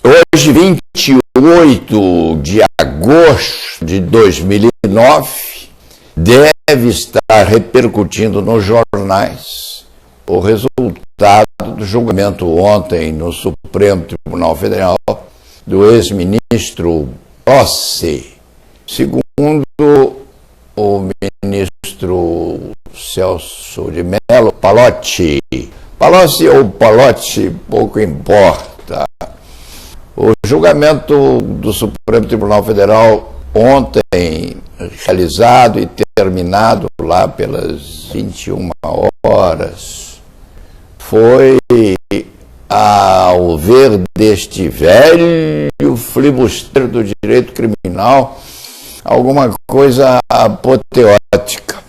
Hoje, 28 de agosto de 2009, deve estar repercutindo nos jornais o resultado do julgamento ontem no Supremo Tribunal Federal do ex-ministro Palocci. Segundo o ministro Celso de Mello, Palocci ou Palocci, pouco importa. O julgamento do Supremo Tribunal Federal ontem, realizado e terminado lá pelas 21 horas, foi, ao ver deste velho flibusteiro do direito criminal, alguma coisa apoteótica.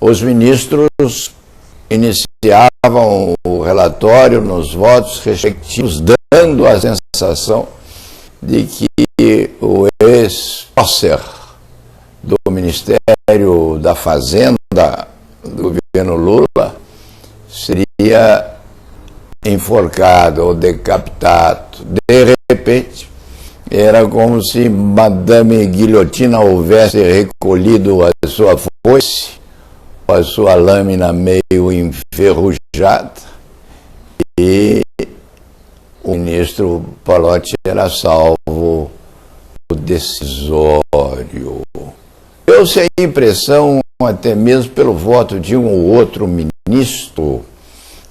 Os ministros iniciavam o relatório nos votos respectivos, dando a sensação de que o ex-prócer do Ministério da Fazenda do governo Lula seria enforcado ou decapitado. De repente, era como se Madame Guilhotina houvesse recolhido a sua foice, a sua lâmina meio enferrujada, e o ministro Palocci era salvo do decisório. Deu-se a impressão, até mesmo pelo voto de um ou outro ministro,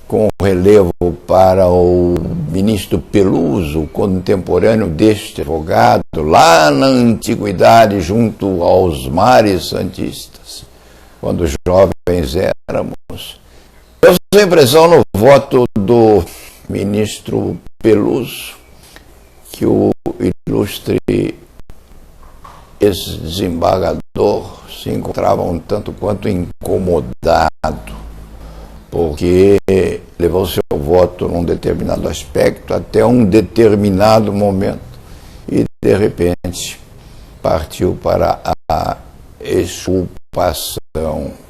com relevo para o ministro Peluso, contemporâneo deste advogado, lá na antiguidade, junto aos mares santistas, quando jovens éramos. Deu-se a impressão no voto do ministro Peluso que o ilustre ex-desembargador se encontrava um tanto quanto incomodado, porque levou seu voto num determinado aspecto até um determinado momento e, de repente, partiu para a exculpação.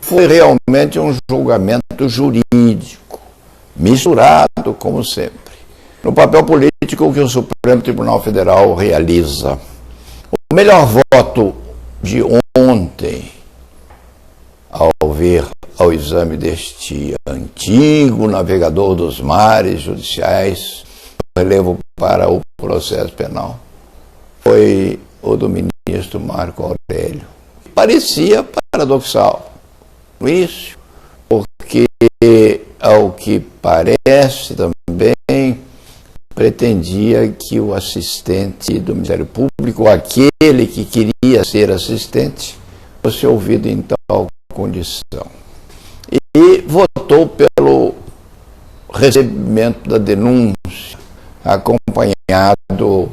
Foi realmente um julgamento jurídico, misturado, como sempre, no papel político que o Supremo Tribunal Federal realiza. O melhor voto de ontem, ao ver ao exame deste antigo navegador dos mares judiciais, relevo para o processo penal, foi o do ministro Marco Aurélio. Parecia paradoxal no início, porque, ao que parece também, pretendia que o assistente do Ministério Público, aquele que queria ser assistente, fosse ouvido em tal condição. E votou pelo recebimento da denúncia, acompanhado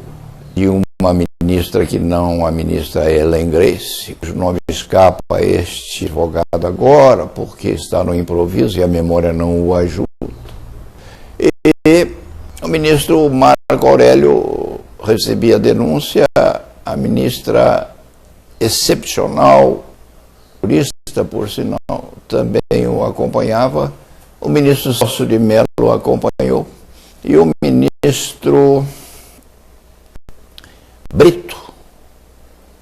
de uma ministra que não a ministra Ellen Grace, cujo nome escapa a este advogado agora, porque está no improviso e a memória não o ajuda. E o ministro Marco Aurélio recebia a denúncia, a ministra excepcional, jurista, por sinal, também o acompanhava, o ministro Celso de Mello o acompanhou, e o ministro Brito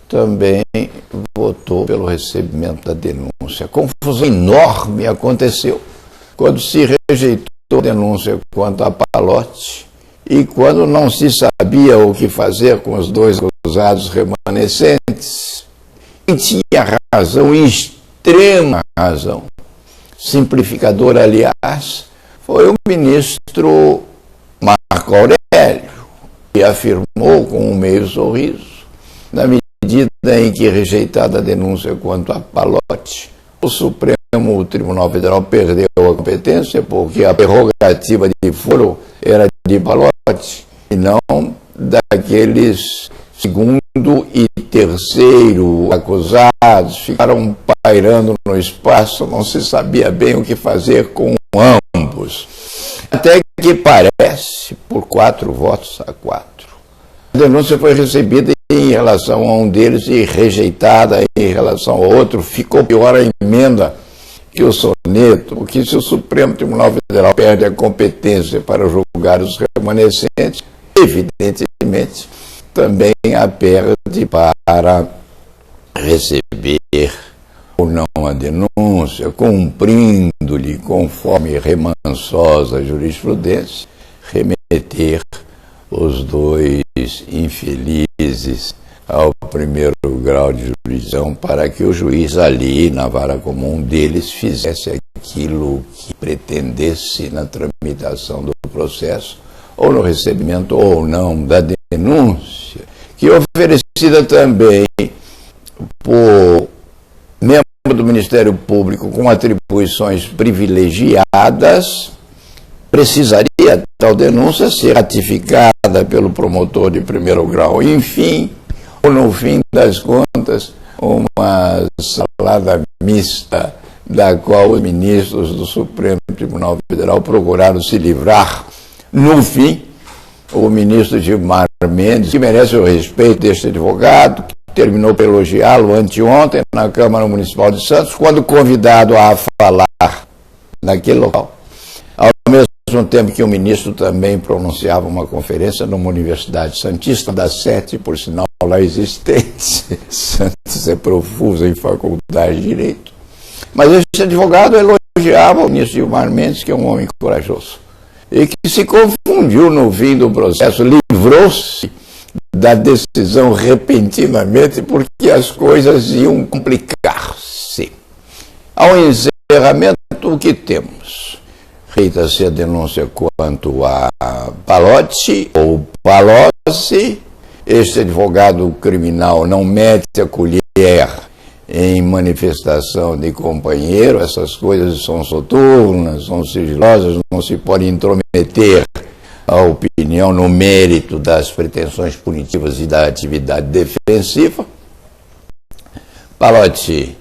também votou pelo recebimento da denúncia. Confusão enorme aconteceu quando se rejeitou a denúncia quanto a Palocci e quando não se sabia o que fazer com os dois acusados remanescentes. Quem tinha razão, extrema razão, simplificador, aliás, foi o ministro Marco Aurélio, que afirmou com um meio sorriso, na medida em que, rejeitada a denúncia quanto a Palocci, o Supremo Tribunal Federal perdeu a competência, porque a prerrogativa de foro era de Palocci e não daqueles segundo e terceiro acusados. Ficaram pairando no espaço, não se sabia bem o que fazer com ambos. Até que parece, por 4 votos a 4, a denúncia foi recebida em relação a um deles e rejeitada em relação ao outro. Ficou pior a emenda que o soneto, porque se o Supremo Tribunal Federal perde a competência para julgar os remanescentes, evidentemente, também a perde para receber ou não a denúncia, cumprindo-lhe, conforme remansosa jurisprudência, remeter os dois infelizes ao primeiro grau de jurisdição para que o juiz ali, na vara comum deles, fizesse aquilo que pretendesse na tramitação do processo, ou no recebimento ou não da denúncia, que oferecida também por membro do Ministério Público com atribuições privilegiadas, precisaria tal denúncia ser ratificada pelo promotor de primeiro grau. Enfim, ou no fim das contas, uma salada mista da qual os ministros do Supremo Tribunal Federal procuraram se livrar. No fim, o ministro Gilmar Mendes, que merece o respeito deste advogado, que terminou por elogiá-lo anteontem na Câmara Municipal de Santos, quando convidado a falar naquele local, ao mesmo tempo que o ministro também pronunciava uma conferência numa universidade santista, da Sete, por sinal lá existente. Santos é profuso em faculdade de Direito. Mas esse advogado elogiava o ministro Gilmar Mendes, que é um homem corajoso, e que se confundiu no fim do processo, livrou-se da decisão repentinamente porque as coisas iam complicar-se. Ao encerramento, o que temos? Feita-se a denúncia quanto a Palotti ou Palocci. Este advogado criminal não mete a colher em manifestação de companheiro. Essas coisas são soturnas, são sigilosas, não se pode intrometer a opinião no mérito das pretensões punitivas e da atividade defensiva. Palotti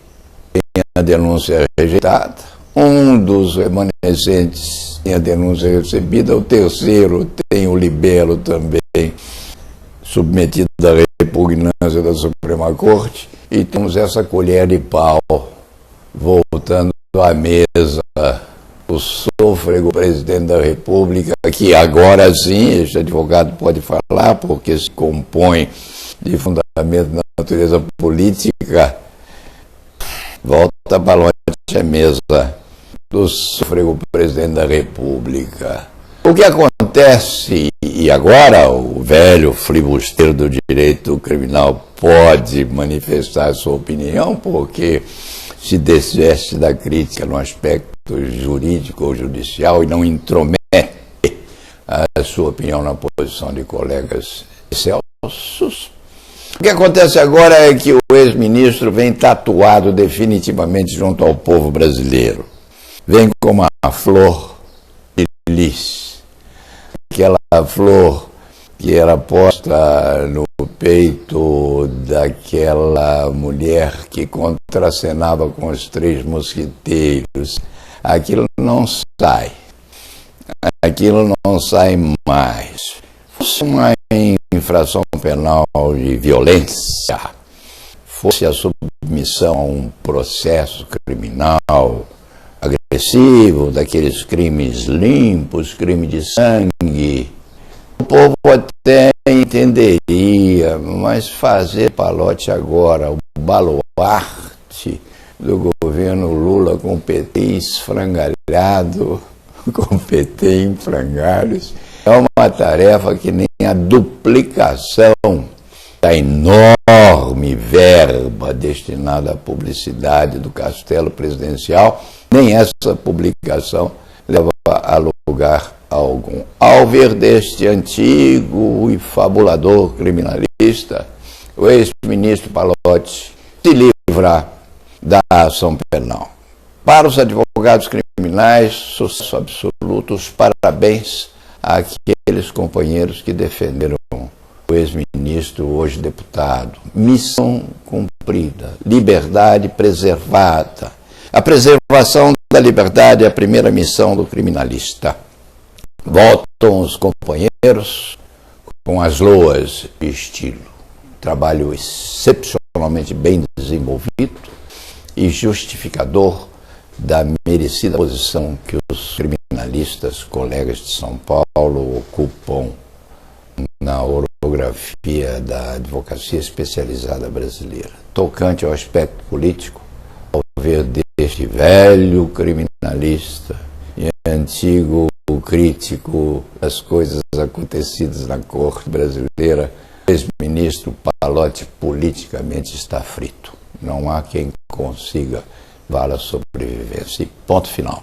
tem a denúncia rejeitada, um dos remanescentes tem a denúncia recebida, o terceiro tem o libelo também submetido à repugnância da Suprema Corte, e temos essa colher de pau voltando à mesa. O sôfrego presidente da República, que agora sim, este advogado pode falar, porque se compõe de fundamento da natureza política, volta Palotti à mesa do sôfrego presidente da República. O que acontece, e agora o velho flibusteiro do direito criminal pode manifestar sua opinião, porque se desveste da crítica no aspecto jurídico ou judicial e não intromete a sua opinião na posição de colegas excelsos. O que acontece agora é que o ex-ministro vem tatuado definitivamente junto ao povo brasileiro. Vem como uma flor de lis, aquela flor que era posta no peito daquela mulher que contracenava com os três mosquiteiros. Aquilo não sai. Aquilo não sai mais. Fosse uma infração penal de violência, fosse a submissão a um processo criminal agressivo, daqueles crimes limpos, crime de sangue, o povo até entenderia, mas fazer Palotti agora o baluarte do governo Lula com o PT esfrangalhado, com o PT em frangalhos, é uma tarefa que nem a duplicação da enorme verba destinada à publicidade do Castelo Presidencial, nem essa publicação leva a lugar algum. Ao ver deste antigo e fabulador criminalista, o ex-ministro Palotti se livra da ação penal. Para os advogados criminais, sucesso absoluto, os parabéns àqueles companheiros que defenderam o ex-ministro, hoje deputado. Missão cumprida, liberdade preservada. A preservação da liberdade é a primeira missão do criminalista. Voltam os companheiros com as loas de estilo. Trabalho excepcionalmente bem desenvolvido e justificador da merecida posição que os criminalistas, colegas de São Paulo, ocupam biografia da advocacia especializada brasileira, tocante ao aspecto político, ao ver deste velho criminalista e antigo crítico das coisas acontecidas na corte brasileira, o ex-ministro Pallotti politicamente está frito. Não há quem consiga vá-la sobrevivência. E ponto final.